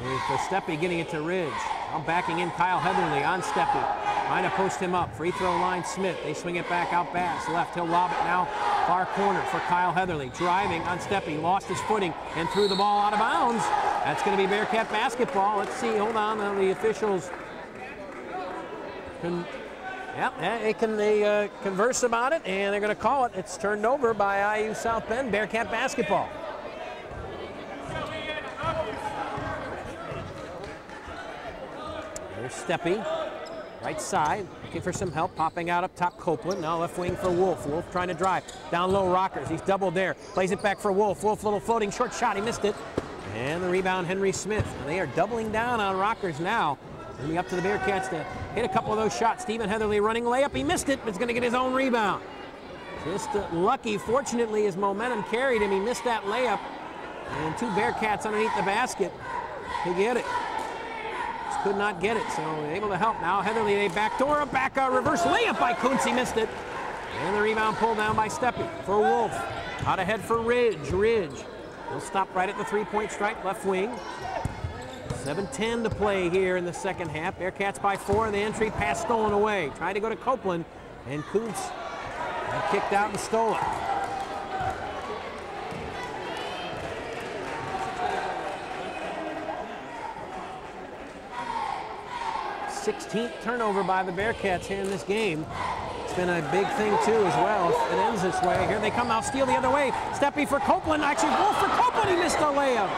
with Steppe getting it to Ridge. Now backing in Kyle Heatherly on Steppe. Trying to post him up. Free throw line Smith. They swing it back out pass. Left. He'll lob it now. Far corner for Kyle Heatherly. Driving on Steppe. Lost his footing and threw the ball out of bounds. That's going to be Bearcat basketball. Let's see. Hold on. The officials they converse about it, and they're going to call it. It's turned over by IU South Bend. Bearcat basketball. There's Steppe, right side, looking for some help, popping out up top Copeland. Now left wing for Wolff. Wolff trying to drive. Down low Rockers. He's doubled there. Plays it back for Wolff. Wolff, little floating short shot. He missed it. And the rebound, Henry Smith. And they are doubling down on Rockers now. It's going to be up to the Bearcats to hit a couple of those shots. Stephen Heatherly running layup. He missed it, but he's going to get his own rebound. Just lucky. Fortunately, his momentum carried him. He missed that layup. And two Bearcats underneath the basket to get it. Just could not get it, so able to help now. Heatherly, a backdoor, a reverse layup by Kuntz. He missed it. And the rebound pulled down by Steppe for Wolff. Out ahead for Ridge. Ridge will stop right at the three-point stripe, left wing. 7:10 to play here in the second half. Bearcats by 4, and the entry pass stolen away. Trying to go to Copeland, and Kuntz kicked out and stole it. 16th turnover by the Bearcats here in this game. It's been a big thing too as well. If it ends this way, here they come now, steal the other way. Steppe for Copeland, actually Wolff for Copeland, he missed a layup.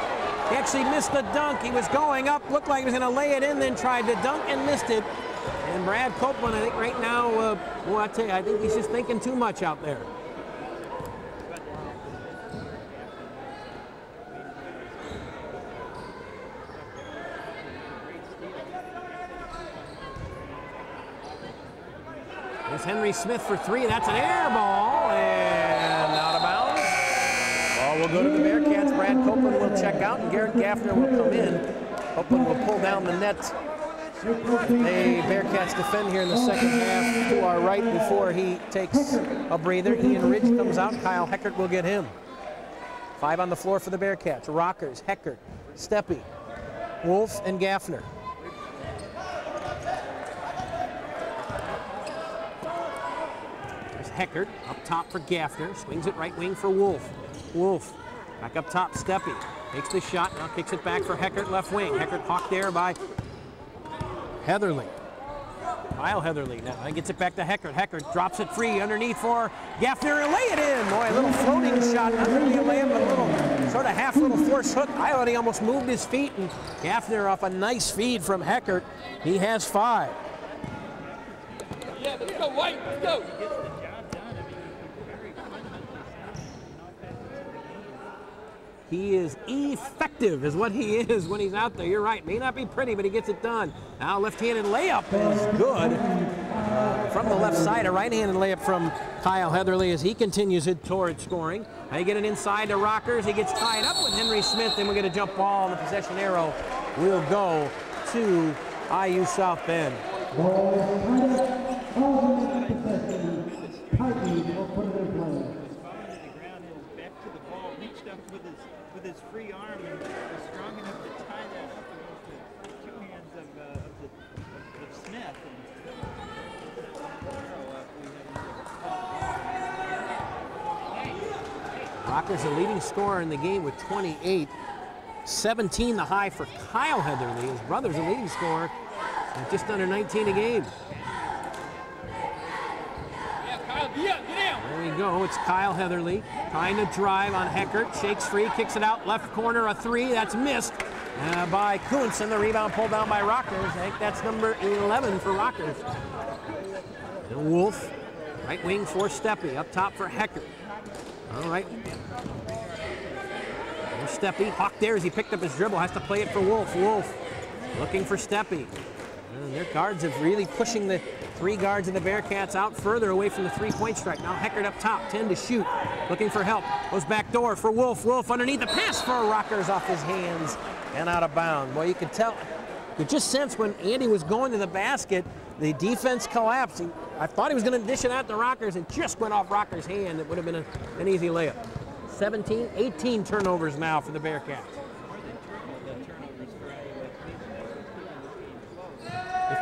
He actually missed the dunk. He was going up, looked like he was going to lay it in, then tried to dunk and missed it. And Brad Copeland, I think right now, well, I tell you, I think he's just thinking too much out there. There's Henry Smith for 3. That's an air ball and out of bounds. Ball will go to the Bearcats. Brad Copeland will check out, and Garrett Gaffner will come in. Copeland will pull down the net. The Bearcats defend here in the second half to our right before he takes a breather. Ian Ridge comes out. Kyle Heckert will get him. 5 on the floor for the Bearcats. Rockers, Heckert, Steppe, Wolff, and Gaffner. There's Heckert up top for Gaffner. Swings it right wing for Wolff. Wolff back up top. Steppe takes the shot. Now kicks it back for Heckert left wing. Heckert hawked there by Heatherly. Kyle Heatherly now. He gets it back to Heckert. Heckert drops it free underneath for Gaffner and lay it in. Boy, a little floating shot. Not really a layup, but a little sort of half little force hook. I thought he almost moved his feet, and Gaffner off a nice feed from Heckert. He has 5. Yeah, let's go, White. Let's go. He is effective is what he is when he's out there. You're right. May not be pretty, but he gets it done. Now left-handed layup is good. From the left side, a right-handed layup from Kyle Heatherly as he continues it toward scoring. Now you get it inside to Rockers. He gets tied up with Henry Smith. Then we get a jump ball, and the possession arrow will go to IU South Bend. With his free arm and was strong enough to tie that up against the 2 hands of Smith. Rockers the leading scorer in the game with 28. 17 the high for Kyle Heatherly. His brother's the leading scorer with just under 19 a game. There we go. It's Kyle Heatherly trying to drive on Heckert. Shakes free, kicks it out. Left corner, a 3. That's missed by Kuntz, and the rebound pulled down by Rockers. I think that's number 11 for Rockers. And Wolff, right wing for Steppe. Up top for Heckert. All right. There's Steppe. Hawk there as he picked up his dribble. Has to play it for Wolff. Wolff looking for Steppe. And their guards have really pushing the 3 guards of the Bearcats out further away from the three-point strike. Now Heckert up top, 10 to shoot. Looking for help. Goes back door for Wolff. Wolff underneath the pass for Rockers off his hands and out of bounds. Boy, you could tell, you just sense when Andy was going to the basket, the defense collapsed. I thought he was going to dish it out to Rockers and just went off Rockers' hand. It would have been an easy layup. 18 turnovers now for the Bearcats.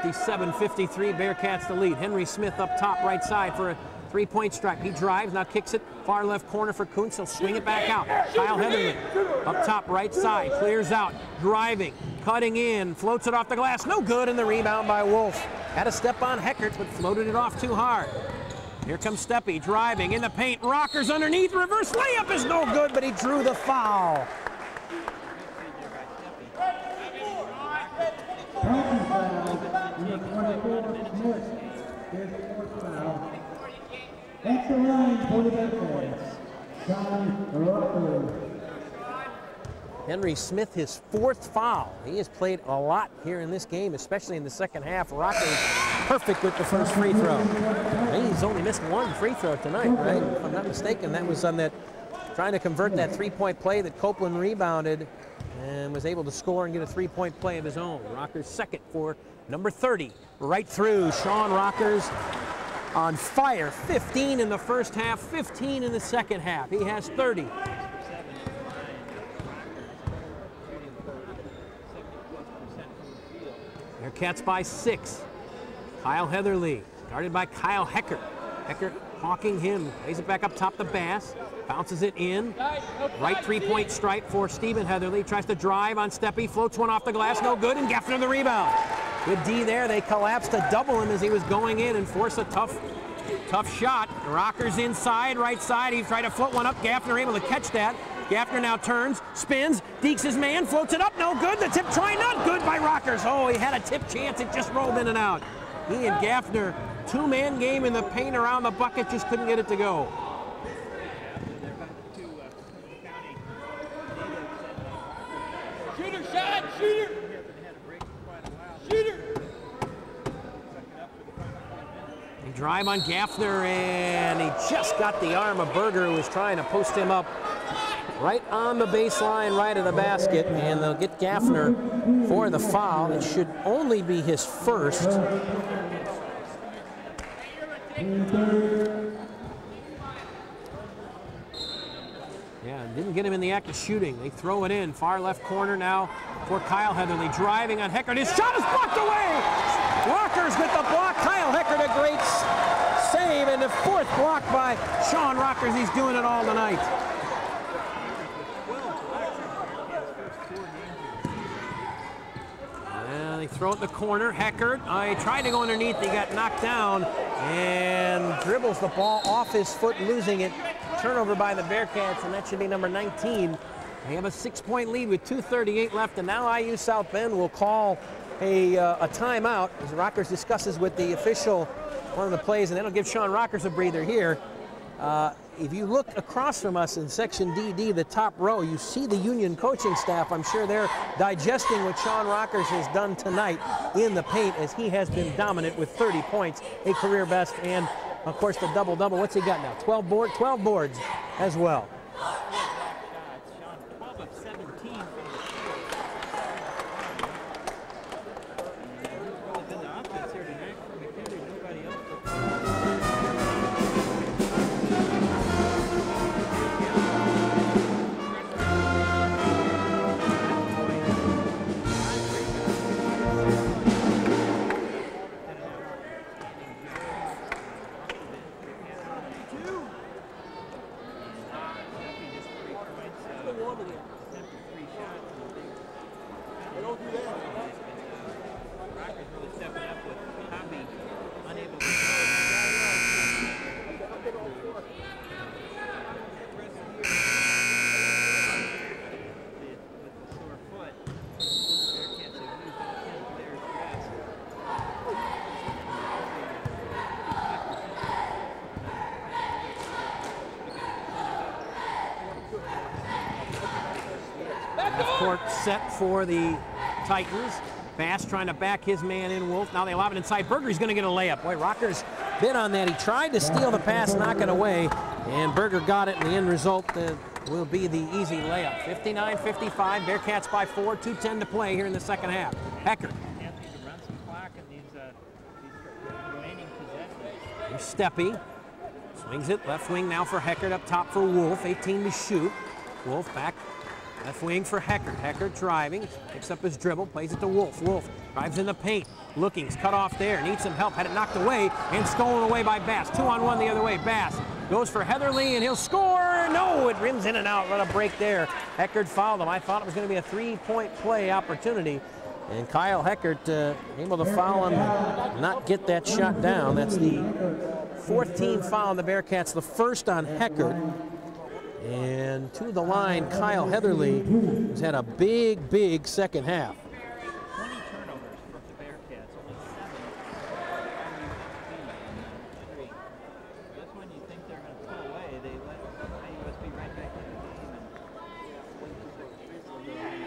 57-53, Bearcats the lead. Henry Smith up top right side for a three-point stripe. He drives, now kicks it far left corner for Kuntz. He'll swing it back out. Kyle Heatherly up top right side, clears out, driving, cutting in, floats it off the glass. No good, and the rebound by Wolff. Had a step on Heckert, but floated it off too hard. Here comes Steppe driving in the paint. Rockers underneath, reverse layup is no good, but he drew the foul. That's the line for the Bearcats. Sean Rockers. Henry Smith, his fourth foul. He has played a lot here in this game, especially in the second half. Rockers perfect with the first free throw. He's only missed one free throw tonight, right? If I'm not mistaken, that was on that, trying to convert that three-point play that Copeland rebounded and was able to score and get a three-point play of his own. Rockers second for number 30, right through. Sean Rockers on fire. 15 in the first half, 15 in the second half. He has 30. Bearcats by 6. Kyle Heatherly, guarded by Kyle Heckert. Heckert hawking him, lays it back up top to Bass, bounces it in. Right three-point stripe for Stephen Heatherly, tries to drive on Steppe, floats one off the glass, no good, and Gaffner the rebound. Good D there, they collapsed to double him as he was going in and force a tough shot. Rockers inside, right side, he tried to float one up, Gaffner able to catch that. Gaffner now turns, spins, dekes his man, floats it up, no good. The tip try, not good by Rockers. Oh, he had a tip chance, it just rolled in and out. He and Gaffner, two-man game in the paint around the bucket, just couldn't get it to go. Shooter shot, shooter! Shooter! They drive on Gaffner, and he just got the arm of Berger, who was trying to post him up right on the baseline, right of the basket, and they'll get Gaffner for the foul. It should only be his first. Yeah, didn't get him in the act of shooting. They throw it in, far left corner now for Kyle Heatherly, driving on Heckert. His shot is blocked away! Rockers with the block. Kyle Heckert, a great save, and the fourth block by Sean Rockers. He's doing it all tonight. They throw it in the corner. Heckert, he tried to go underneath. He got knocked down and dribbles the ball off his foot, losing it. Turnover by the Bearcats, and that should be number 19. They have a 6-point lead with 2:38 left, and now IU South Bend will call a timeout as Rockers discusses with the official one of the plays, and that'll give Sean Rockers a breather here. If you look across from us in section DD, the top row, you see the Union coaching staff. I'm sure they're digesting what Sean Rockers has done tonight in the paint, as he has been dominant with 30 points, a career best, and of course the double-double. What's he got now? 12 boards as well. Sean, 12 of 17 from the field. Really been the offense here tonight for McKendree. Nobody else. Court set for the Titans. Bass trying to back his man in, Wolff. Now they lob it inside. Berger, he's going to get a layup. Boy, Rockers bit on that. He tried to steal the pass, knock it away, and Berger got it, and the end result will be the easy layup. 59-55, Bearcats by 4, 2:10 to play here in the second half. Heckert. Anthony to run some clock in these remaining possessions. Here's Steppe. Swings it, left wing now for Heckert, up top for Wolff. 18 to shoot. Wolff back Left wing for Heckert. Heckert driving, picks up his dribble, plays it to Wolff. Wolff drives in the paint, looking, he's cut off there, needs some help, had it knocked away, and stolen away by Bass. 2-on-1 the other way. Bass goes for Heatherly, and he'll score. No, it rims in and out. What a break there. Heckert fouled him. I thought it was going to be a three-point play opportunity. And Kyle Heckert able to foul him, not get that shot down. That's the 14th foul on the Bearcats, the first on Heckert. And to the line, Kyle Heatherly has had a big, big second half. 20 turnovers for the Bearcats, only 7. That's when you think they're going to pull away. They let USB right back in the game.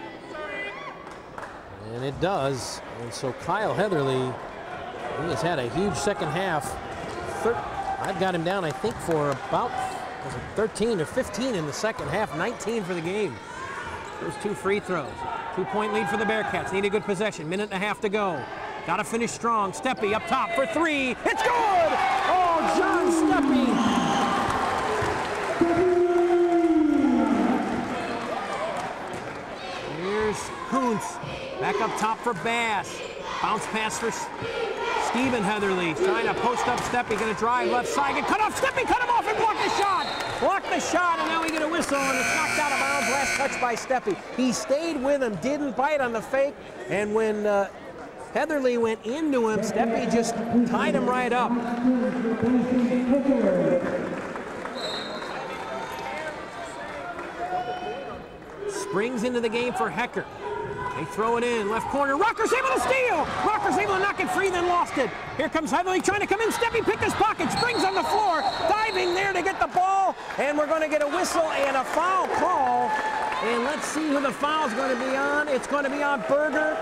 And it does. And so Kyle Heatherly, he has had a huge second half. I've got him down, I think, for about 13 or 15 in the second half, 19 for the game. Those 2 free throws. 2-point lead for the Bearcats. Need a good possession. Minute and a half to go. Got to finish strong. Steppe up top for 3. It's good! Oh, John Steppe! Here's Kuntz. Back up top for Bass. Bounce pass for Stephen Heatherly. Trying to post up Steppe. Going to drive left side. Get cut off. Steppe cut him off and block the shot. Block the shot, and now we get a whistle, and it's knocked out of bounds. Last touch by Steppe. He stayed with him, didn't bite on the fake, and when Heatherly went into him, Steppe just tied him right up. Springs into the game for Heckert. They throw it in, left corner. Rocker's able to steal. Rocker's able to knock it free, then lost it. Here comes Heatherly trying to come in. Steppe picked his pocket. Springs on the floor, diving there to get the ball. And we're going to get a whistle and a foul call. And let's see who the foul's going to be on. It's going to be on Berger.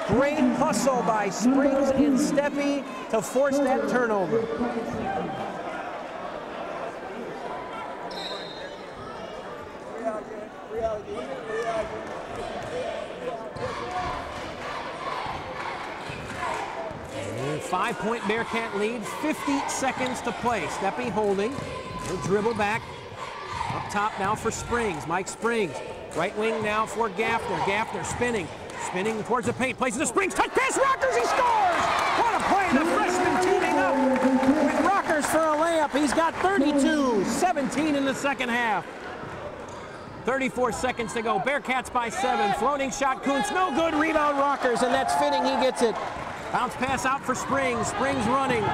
Great hustle by Springs and Steppe to force that turnover. Five-point Bearcat lead, 50 seconds to play. Steppe holding, he'll dribble back. Up top now for Springs, Mike Springs. Right wing now for Gaffner. Gaffner spinning towards the paint. Plays it to Springs, touch pass, Rockers, he scores! What a play, the freshman teaming up with Rockers for a layup. He's got 32, 17 in the second half. 34 seconds to go, Bearcats by 7. Floating shot, Kuntz, no good, rebound Rockers, and that's fitting, he gets it. Bounce pass out for Springs. Springs running.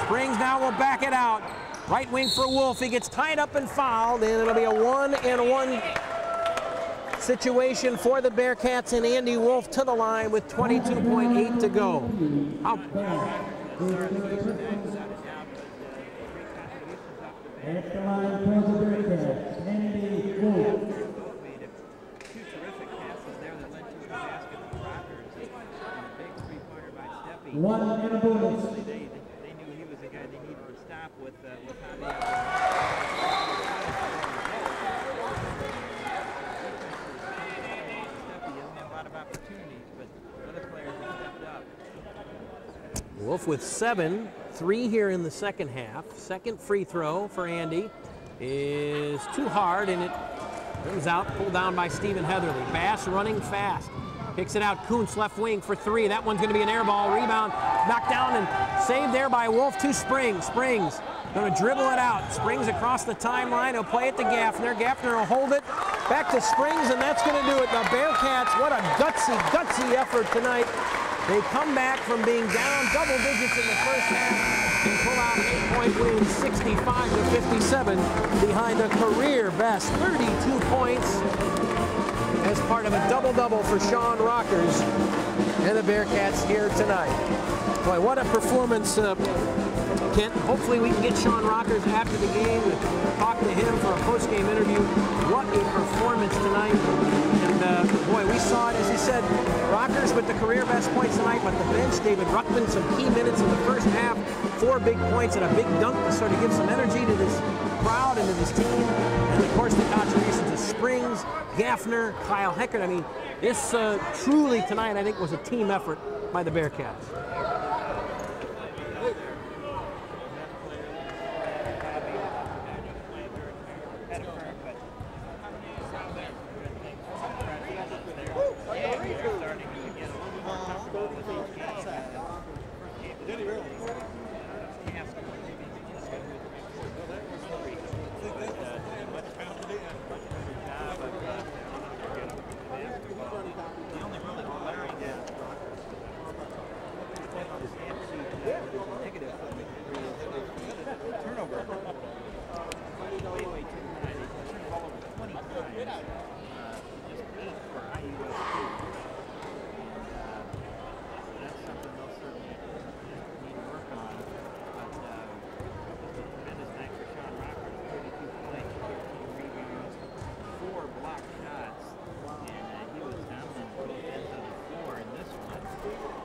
Springs now will back it out. Right wing for Wolff. He gets tied up and fouled, and it'll be a 1-and-1 situation for the Bearcats, and Andy Wolff to the line with 22.8 to go. At the line for the Bearcats, Andy Wolff. One and a bonus. They knew he was the guy they needed to stop with Javier. He hasn't had a lot of opportunities, but other players have stepped up. Wolff with 7, 3 here in the second half. Second free throw for Andy is too hard, and it comes out, pulled down by Stephen Heatherly. Bass running fast. Kicks it out, Kuntz left wing for 3. That one's going to be an air ball. Rebound, knocked down and saved there by Wolff to Springs. Springs going to dribble it out. Springs across the timeline. He'll play it to Gaffner. Gaffner will hold it back to Springs, and that's going to do it. The Bearcats, what a gutsy effort tonight. They come back from being down double digits in the first half and pull out an 8-point win, 65-57, behind a career best 32 points. As part of a double-double for Sean Rockers and the Bearcats here tonight. Boy, what a performance, Kent. Hopefully we can get Sean Rockers after the game and talk to him for a post-game interview. What a performance tonight. And boy, we saw it, as he said, Rockers with the career best points tonight, but the bench, David Ruckman, some key minutes in the first half, 4 big points and a big dunk to sort of give some energy to this crowd and to this team. And of course the contributions of Springs, Gaffner, Kyle Heckert. I mean, this truly tonight, I think, was a team effort by the Bearcats.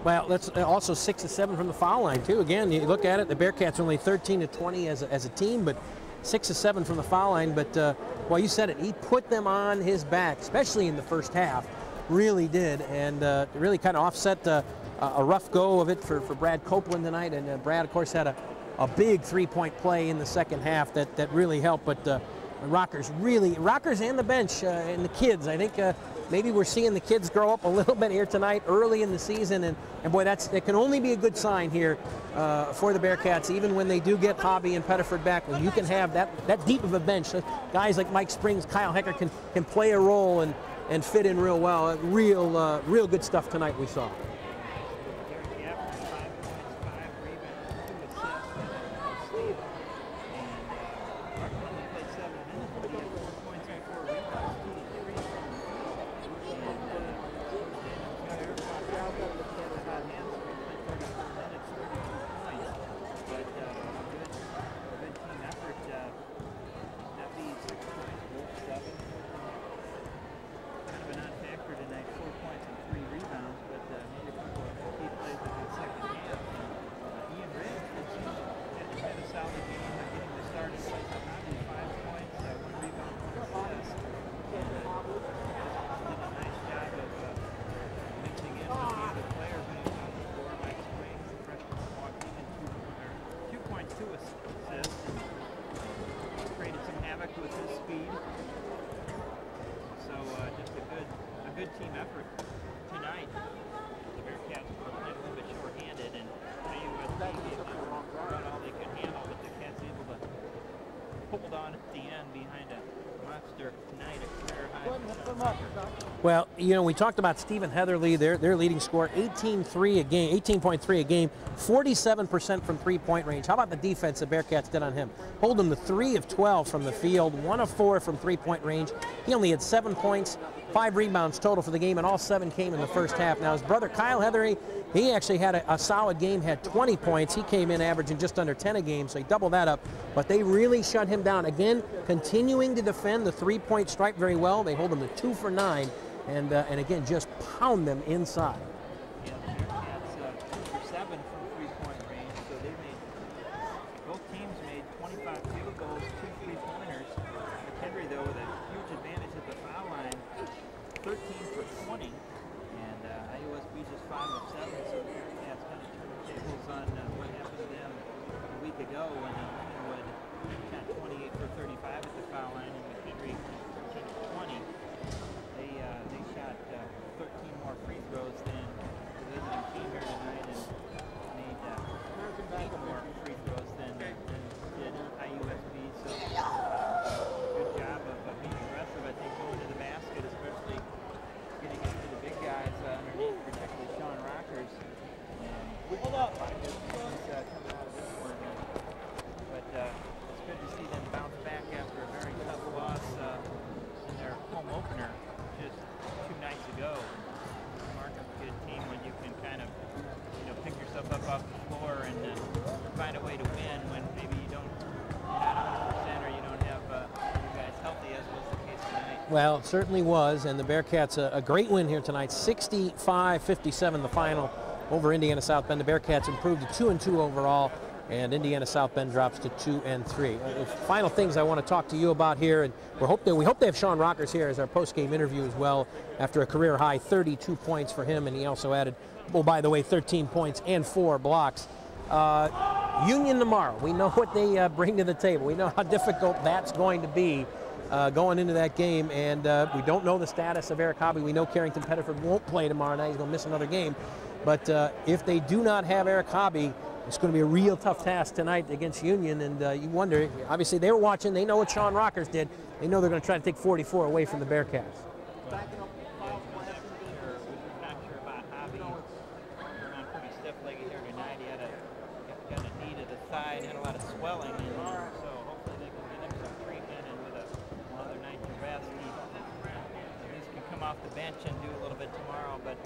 Well, that's also 6 of 7 from the foul line too. Again, you look at it, the Bearcats are only 13 of 20 as a team, but 6 of 7 from the foul line. But well, you said it, he put them on his back, especially in the first half. Really did, and really kind of offset a rough go of it for Brad Copeland tonight. And Brad, of course, had a big three-point play in the second half that really helped. But Rockers and the bench and the kids, I think maybe we're seeing the kids grow up a little bit here tonight early in the season, and boy, that can only be a good sign here for the Bearcats, even when they do get Hobby and Pettiford back. When you can have that deep of a bench, guys like Mike Springs, Kyle Hecker can play a role and fit in real well. Real good stuff tonight we saw. Well, you know, we talked about Stephen Heatherly, their leading scorer, 18.3 a game, 47% from three-point range. How about the defense the Bearcats did on him? Hold him to 3 of 12 from the field, 1 of 4 from three-point range. He only had 7 points, 5 rebounds total for the game, and all 7 came in the first half. Now, his brother Kyle Heatherly, he actually had a solid game, had 20 points. He came in averaging just under 10 a game, so he doubled that up. But they really shut him down. Again, continuing to defend the three-point stripe very well. They hold him to 2 for 9. And again, just pound them inside. Yeah, the Bearcats 2 for 7 from three-point range, so both teams made 25 field goals, 2 three-pointers. McKendree, though, with a huge advantage at the foul line, 13 for 20, and IUSB just 5 of 7. So the Bearcats kind of turned the tables on what happened to them a week ago when Lindenwood shot 28 for 35 at the foul line, and McKendree 13 for 20. They shot 13 more free throws than the visiting team here tonight, and made 8 more free throws than did IUSB. So good job of being aggressive. I think going to the basket, especially getting into the big guys underneath, particularly Sean Rockers. Hold up. A lot of good things coming out of this one. But it's good to see them bounce back after a very tough loss in their home opener just 2 nights ago. Markham's a good team when you can kind of, pick yourself up off the floor and find a way to win when maybe you're not 100% or you don't have you guys healthy, as was the case tonight. Well, it certainly was, and the Bearcats a great win here tonight, 65-57 the final over Indiana South Bend. The Bearcats improved to 2-2 overall, and Indiana South Bend drops to 2-3. Final things I want to talk to you about here, and we hope they have Sean Rockers here as our post-game interview as well, after a career high 32 points for him, and he also added, oh, by the way, 13 points and 4 blocks. Union tomorrow, we know what they bring to the table. We know how difficult that's going to be going into that game, and we don't know the status of Eric Hobby. We know Carrington Pettiford won't play tomorrow night. He's going to miss another game. But if they do not have Eric Hobby, it's going to be a real tough task tonight against Union. And you wonder, obviously they were watching, they know what Sean Rockers did. They know they're going to try to take 44 away from the Bearcats. Had a lot of swelling, and so hopefully they can get him some treatment, and with another night to rest, he at least can come off the bench and do a little bit tomorrow. But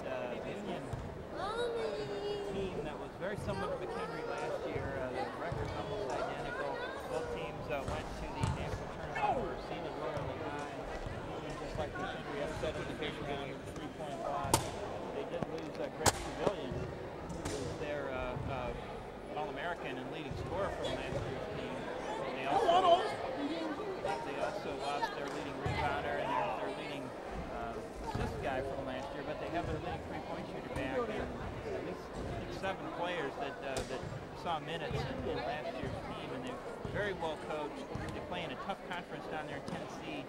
Union, team that was very similar to McKendree last year, the record's almost identical. Both teams went to the national tournament, were seeded royally high. Union, just like McKendree, upset in the paper game, 3-point loss. They did lose Greg Trevelyan, who was their All-American and leading scorer from last year's team. They also lost their leading rebounder and their leading assist guy from last year, but they have their leading three-point shooter back, and at least I think 7 players that saw minutes in last year's team, and they're very well coached. They play in a tough conference down there in Tennessee.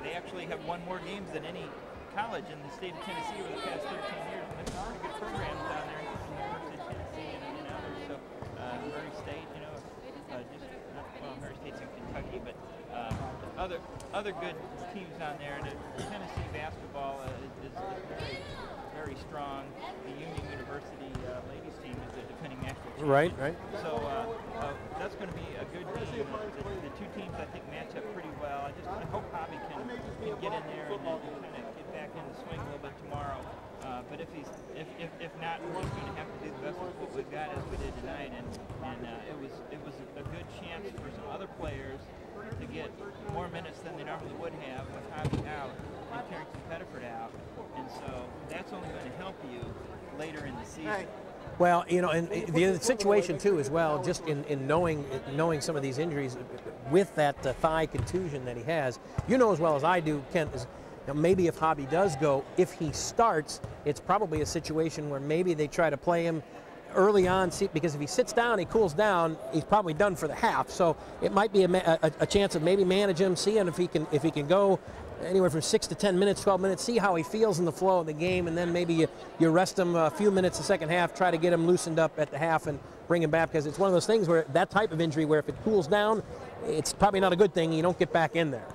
They actually have won more games than any college in the state of Tennessee over the past 13 years, and there's some good programs down there, including the University of Tennessee and others. So Murray State, you know, Murray State's in Kentucky, but other good teams down there. And Tennessee basketball is very, very strong. The Union University ladies team is the defending national champion. Right. So that's going to be a good game. The two teams, I think, match up pretty well. I hope Hobby can get in there and kind of get back in the swing a little bit tomorrow. But if not, we're just going to have to do the best with what we've got as we did tonight. And it was a good chance for some other players to get more minutes than they normally would have with Hobby out and Carrington Pettiford out. And so that's only going to help you later in the season. Well, you know, and the situation too as well, just in knowing some of these injuries, with that thigh contusion that he has, you know as well as I do, Kent, is, you know, maybe if Hobby does go, if he starts, it's probably a situation where maybe they try to play him early on, because if he sits down, he cools down, he's probably done for the half. So it might be a chance of maybe managing him, seeing if he can go anywhere from 6 to 10 minutes, 12 minutes, see how he feels in the flow of the game, and then maybe you rest him a few minutes the second half, try to get him loosened up at the half and bring him back, because it's one of those things where that type of injury where if it cools down, it's probably not a good thing. You don't get back in there.